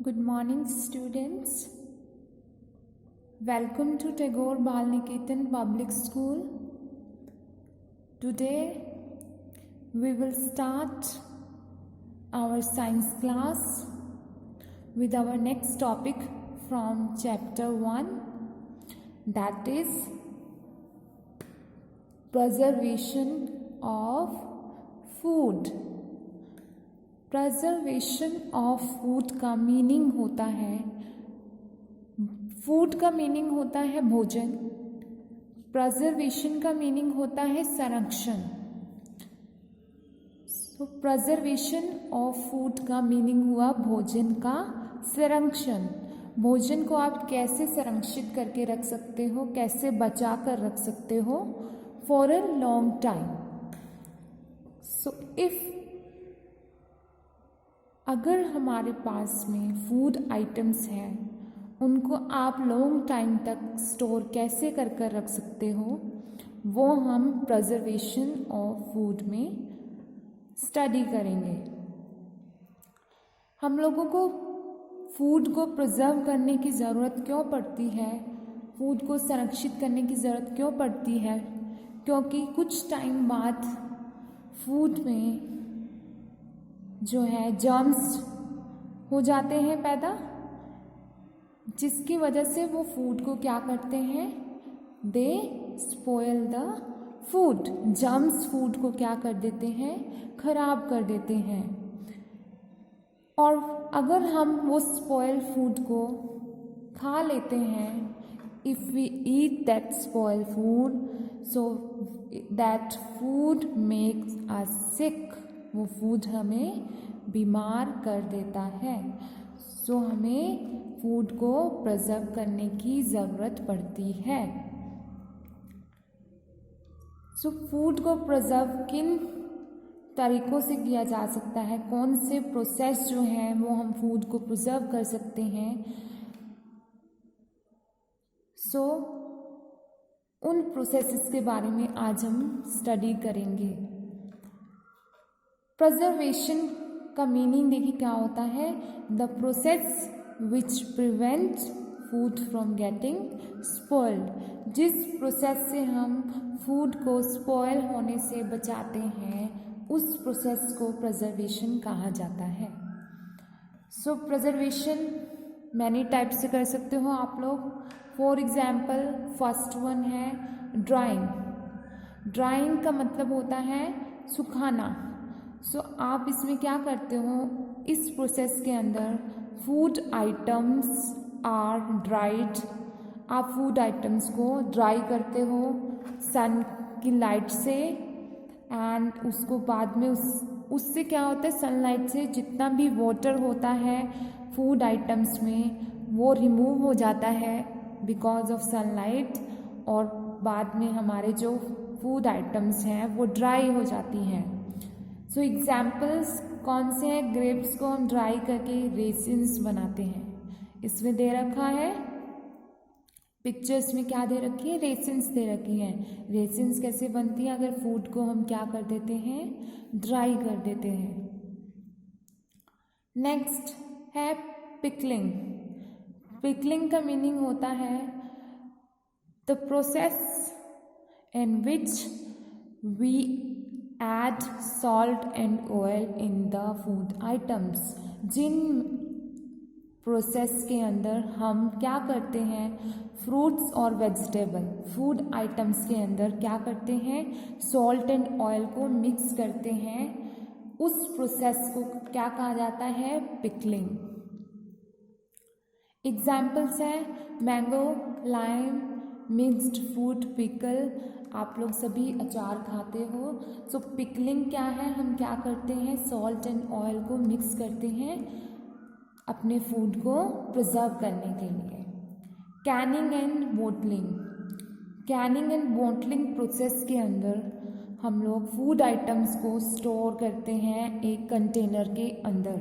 Good morning, students. Welcome to Tagore Balniketan Public School. Today, we will start our science class with our next topic from chapter 1, that is preservation of food. Preservation of food का meaning होता है, food का meaning होता है भोजन, preservation का meaning होता है संरक्षण। सो प्रिजर्वेशन ऑफ फूड का मीनिंग हुआ भोजन का संरक्षण। भोजन को आप कैसे संरक्षित करके रख सकते हो, कैसे बचा कर रख सकते हो फॉर अ लॉन्ग टाइम। सो अगर हमारे पास में फूड आइटम्स हैं, उनको आप लॉन्ग टाइम तक स्टोर कैसे कर कर रख सकते हो, वो हम प्रिजर्वेशन ऑफ फूड में स्टडी करेंगे। हम लोगों को फूड को प्रिजर्व करने की ज़रूरत क्यों पड़ती है, फूड को संरक्षित करने की ज़रूरत क्यों पड़ती है? क्योंकि कुछ टाइम बाद फूड में जो है जर्म्स हो जाते हैं पैदा, जिसकी वजह से वो फूड को क्या करते हैं, they spoil the food. Germs food को क्या कर देते हैं, खराब कर देते हैं। और अगर हम वो स्पॉइल फूड को खा लेते हैं, if we eat that spoil food, so that food makes us sick, वो फूड हमें बीमार कर देता है। सो हमें फूड को प्रिजर्व करने की ज़रूरत पड़ती है। सो फूड को प्रिजर्व किन तरीक़ों से किया जा सकता है, कौन से प्रोसेस जो हैं वो हम फूड को प्रिजर्व कर सकते हैं। सो उन प्रोसेसेस के बारे में आज हम स्टडी करेंगे। प्रिजर्वेशन का मीनिंग देखिए क्या होता है, the process which prevent food from getting spoiled. जिस प्रोसेस से हम फूड को स्पॉइल होने से बचाते हैं, उस प्रोसेस को प्रिजर्वेशन कहा जाता है। सो प्रिजर्वेशन मैनी टाइप से कर सकते हो आप लोग। फॉर एग्जाम्पल फर्स्ट वन है ड्राइंग। ड्राइंग का मतलब होता है सुखाना। सो आप इसमें क्या करते हो, इस प्रोसेस के अंदर फूड आइटम्स आर ड्राइड। आप फूड आइटम्स को ड्राई करते हो सन की लाइट से, एंड उसको बाद में उससे क्या होता है, सनलाइट से जितना भी वाटर होता है फूड आइटम्स में वो रिमूव हो जाता है बिकॉज ऑफ सनलाइट, और बाद में हमारे जो फूड आइटम्स हैं वो ड्राई हो जाती हैं। सो एग्जाम्पल्स कौन से हैं, ग्रेप्स को हम ड्राई करके रेसिन्स बनाते हैं। इसमें दे रखा है पिक्चर्स में, क्या दे रखी है, रेसिन्स दे रखी हैं। रेसिन्स कैसे बनती हैं, अगर फूड को हम क्या कर देते हैं, ड्राई कर देते हैं। नेक्स्ट है पिकलिंग। पिकलिंग का मीनिंग होता है the process in which we add salt and oil in the food items। जिन प्रोसेस के अंदर हम क्या करते हैं, फ्रूट्स और वेजिटेबल फूड आइटम्स के अंदर क्या करते हैं, सॉल्ट एंड ऑयल को मिक्स करते हैं, उस प्रोसेस को क्या कहा जाता है, पिकलिंग। एग्जाम्पल्स हैं mango, lime, mixed fruit pickle. आप लोग सभी अचार खाते हो। सो पिकलिंग क्या है, हम क्या करते हैं, सॉल्ट एंड ऑयल को मिक्स करते हैं अपने फूड को प्रिजर्व करने के लिए। Canning and bottling. Canning and bottling process के अंदर हम लोग फूड आइटम्स को स्टोर करते हैं एक कंटेनर के अंदर।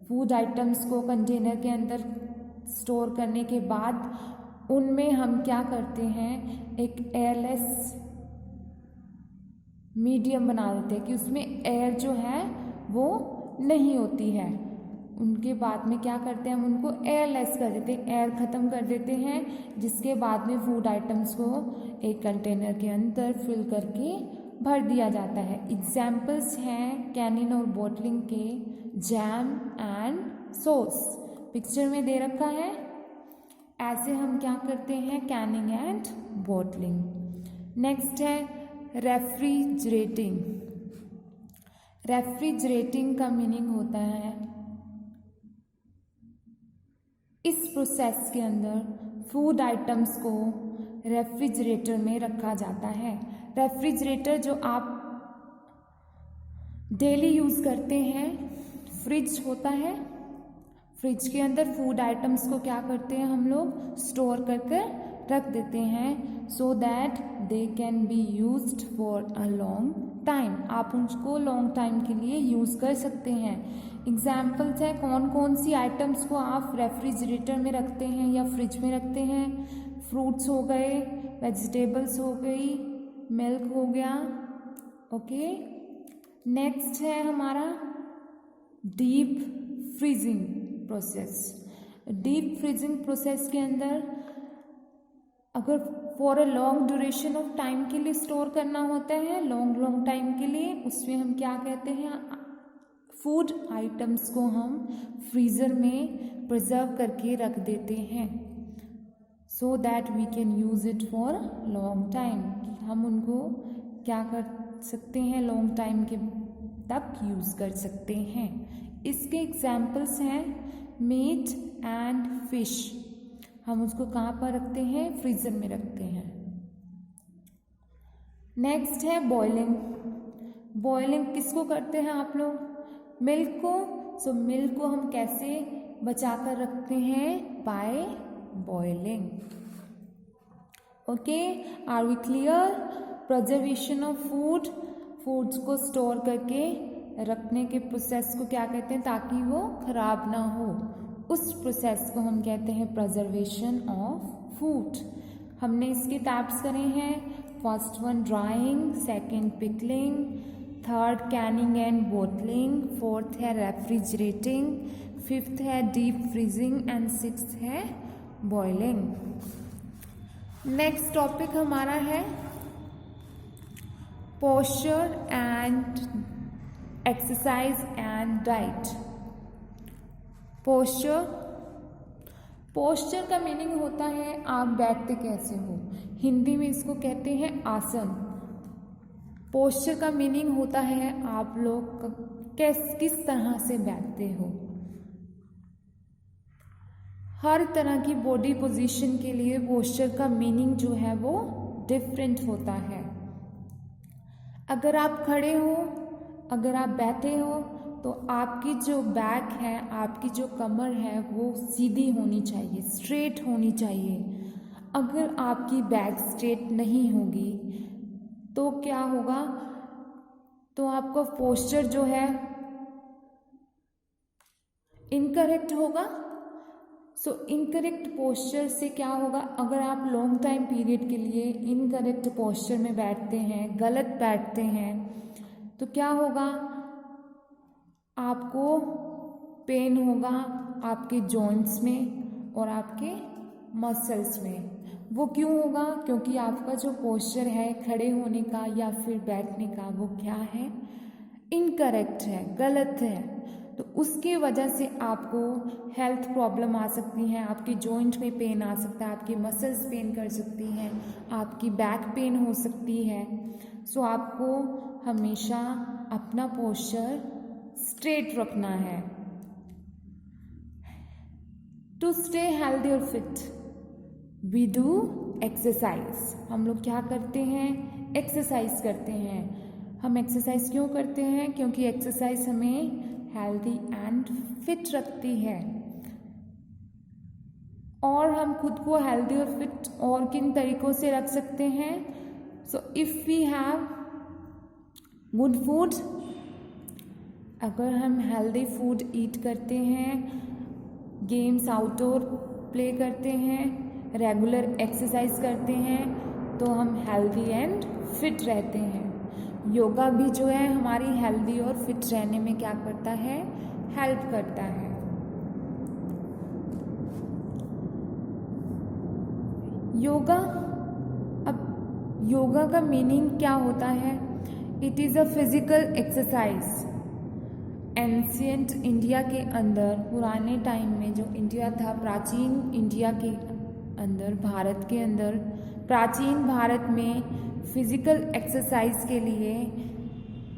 फूड आइटम्स को कंटेनर के अंदर स्टोर करने के बाद उनमें हम क्या करते हैं, एक एयरलेस मीडियम बना देते हैं कि उसमें एयर जो है वो नहीं होती है। उनके बाद में क्या करते हैं, हम उनको एयरलेस कर देते हैं, एयर ख़त्म कर देते हैं, जिसके बाद में फूड आइटम्स को एक कंटेनर के अंदर फिल करके भर दिया जाता है। एग्जाम्पल्स हैं कैनिंग और बॉटलिंग के, जैम एंड सॉस पिक्चर में दे रखा है। ऐसे हम क्या करते हैं, कैनिंग एंड बॉटलिंग। नेक्स्ट है रेफ्रिजरेटिंग। रेफ्रिजरेटिंग का मीनिंग होता है इस प्रोसेस के अंदर फूड आइटम्स को रेफ्रिजरेटर में रखा जाता है। रेफ्रिजरेटर जो आप डेली यूज़ करते हैं, फ्रिज होता है, फ्रिज के अंदर फूड आइटम्स को क्या करते हैं हम लोग, स्टोर करके रख देते हैं so that they can be used for a long time. आप उसको लॉन्ग टाइम के लिए यूज़ कर सकते हैं। एग्जाम्पल्स है कौन कौन सी आइटम्स को आप रेफ्रिजरेटर में रखते हैं या फ्रिज में रखते हैं। फ्रूट्स हो गए, वेजिटेबल्स हो गई, मिल्क हो गया। ओके, नेक्स्ट है हमारा deep freezing process. Deep freezing process के अंदर अगर for a long duration of time के लिए स्टोर करना होता है, लॉन्ग टाइम के लिए, उसमें हम क्या कहते हैं, फूड आइटम्स को हम फ्रीज़र में प्रिजर्व करके रख देते हैं so that we can use it for long time. हम उनको क्या कर सकते हैं, लॉन्ग टाइम के तक यूज़ कर सकते हैं। इसके एग्जाम्पल्स हैं मीट एंड फिश। हम उसको कहाँ पर रखते हैं, फ्रीज़र में रखते हैं। नेक्स्ट है बॉइलिंग। बॉइलिंग किसको करते हैं आप लोग, मिल्क को। सो मिल्क को हम कैसे बचा कर रखते हैं, by boiling. Okay, are we clear. Preservation of food, foods को स्टोर करके रखने के प्रोसेस को क्या कहते हैं, ताकि वो खराब ना हो, उस प्रोसेस को हम कहते हैं प्रिजर्वेशन ऑफ फूड। हमने इसके टाइप्स करे हैं, first one drawing, second pickling, third Canning and bottling, fourth है रेफ्रिजरेटिंग, फिफ्थ है डीप फ्रीजिंग एंड सिक्स्थ है बॉइलिंग। नेक्स्ट टॉपिक हमारा है posture and exercise and diet. Posture का मीनिंग होता है आप बैठते कैसे हो, हिंदी में इसको कहते हैं आसन। पोस्चर का मीनिंग होता है आप लोग किस तरह से बैठते हो। हर तरह की बॉडी पोजीशन के लिए पोस्चर का मीनिंग जो है वो डिफरेंट होता है। अगर आप खड़े हो, अगर आप बैठे हो, तो आपकी जो बैक है, आपकी जो कमर है वो सीधी होनी चाहिए, स्ट्रेट होनी चाहिए। अगर आपकी बैक स्ट्रेट नहीं होगी तो क्या होगा, तो आपका पोस्चर जो है इनकरेक्ट होगा। सो इनकरेक्ट पोस्चर से क्या होगा, अगर आप लॉन्ग टाइम पीरियड के लिए इनकरेक्ट पोस्चर में बैठते हैं, गलत बैठते हैं, तो क्या होगा, आपको पेन होगा आपके जॉइंट्स में और आपके मसल्स में। वो क्यों होगा, क्योंकि आपका जो पोस्चर है खड़े होने का या फिर बैठने का, वो क्या है, इनकरेक्ट है, गलत है। तो उसके वजह से आपको हेल्थ प्रॉब्लम आ सकती हैं, आपके जॉइंट में पेन आ सकता है, आपकी मसल्स पेन कर सकती हैं, आपकी बैक पेन हो सकती है। सो आपको हमेशा अपना पोस्चर स्ट्रेट रखना है। टू स्टे हेल्दी और फिट वी डू एक्सरसाइज। हम लोग क्या करते हैं, एक्सरसाइज करते हैं। हम एक्सरसाइज क्यों करते हैं, क्योंकि एक्सरसाइज हमें हेल्दी एंड फिट रखती है। और हम खुद को हेल्दी और फिट और किन तरीकों से रख सकते हैं। So if we have good food, अगर हम हेल्दी फूड ईट करते हैं, गेम्स आउटडोर प्ले करते हैं, रेगुलर एक्सरसाइज करते हैं, तो हम हेल्दी एंड फिट रहते हैं। योगा भी जो है हमारी हेल्दी और फिट रहने में क्या करता है, हेल्प करता है। योगा, अब योगा का मीनिंग क्या होता है? It is a physical exercise. Ancient India के अंदर, पुराने टाइम में जो इंडिया था, प्राचीन इंडिया के अंदर, भारत के अंदर, प्राचीन भारत में फिजिकल एक्सरसाइज के लिए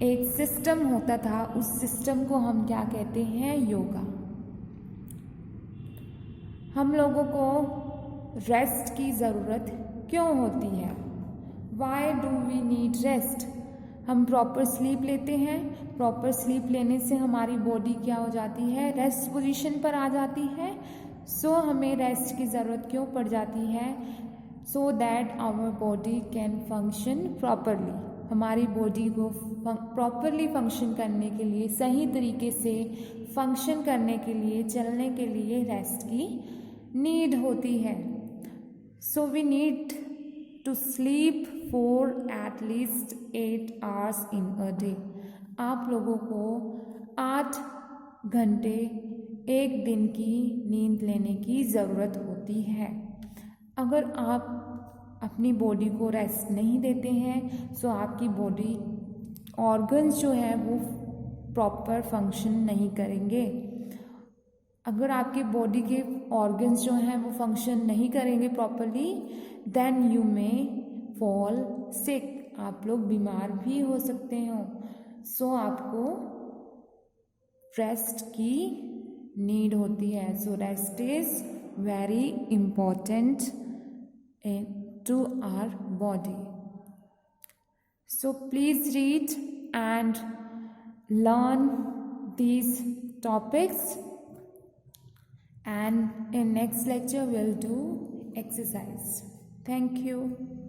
एक सिस्टम होता था। उस सिस्टम को हम क्या कहते हैं? योगा। हम लोगों को रेस्ट की ज़रूरत क्यों होती है? Why do we need rest? हम प्रॉपर स्लीप लेते हैं। प्रॉपर स्लीप लेने से हमारी बॉडी क्या हो जाती है? रेस्ट पोजीशन पर आ जाती है। सो हमें रेस्ट की ज़रूरत क्यों पड़ जाती है? So that our body can function properly. हमारी बॉडी को प्रॉपरली फंक्शन करने के लिए, सही तरीके से फंक्शन करने के लिए, चलने के लिए रेस्ट की नीड होती है। So we need to sleep for at least 8 hours in a day. आप लोगों को 8 घंटे एक दिन की नींद लेने की ज़रूरत होती है। अगर आप अपनी बॉडी को रेस्ट नहीं देते हैं सो आपकी बॉडी ऑर्गन्स जो है वो प्रॉपर फंक्शन नहीं करेंगे। अगर आपके बॉडी के ऑर्गन्स जो हैं वो फंक्शन नहीं करेंगे properly, then you may fall sick. आप लोग बीमार भी हो सकते हो। सो आपको रेस्ट की नीड होती है। So rest is very important to our body. So please read and learn these topics, and in next lecture we'll do exercise. Thank you.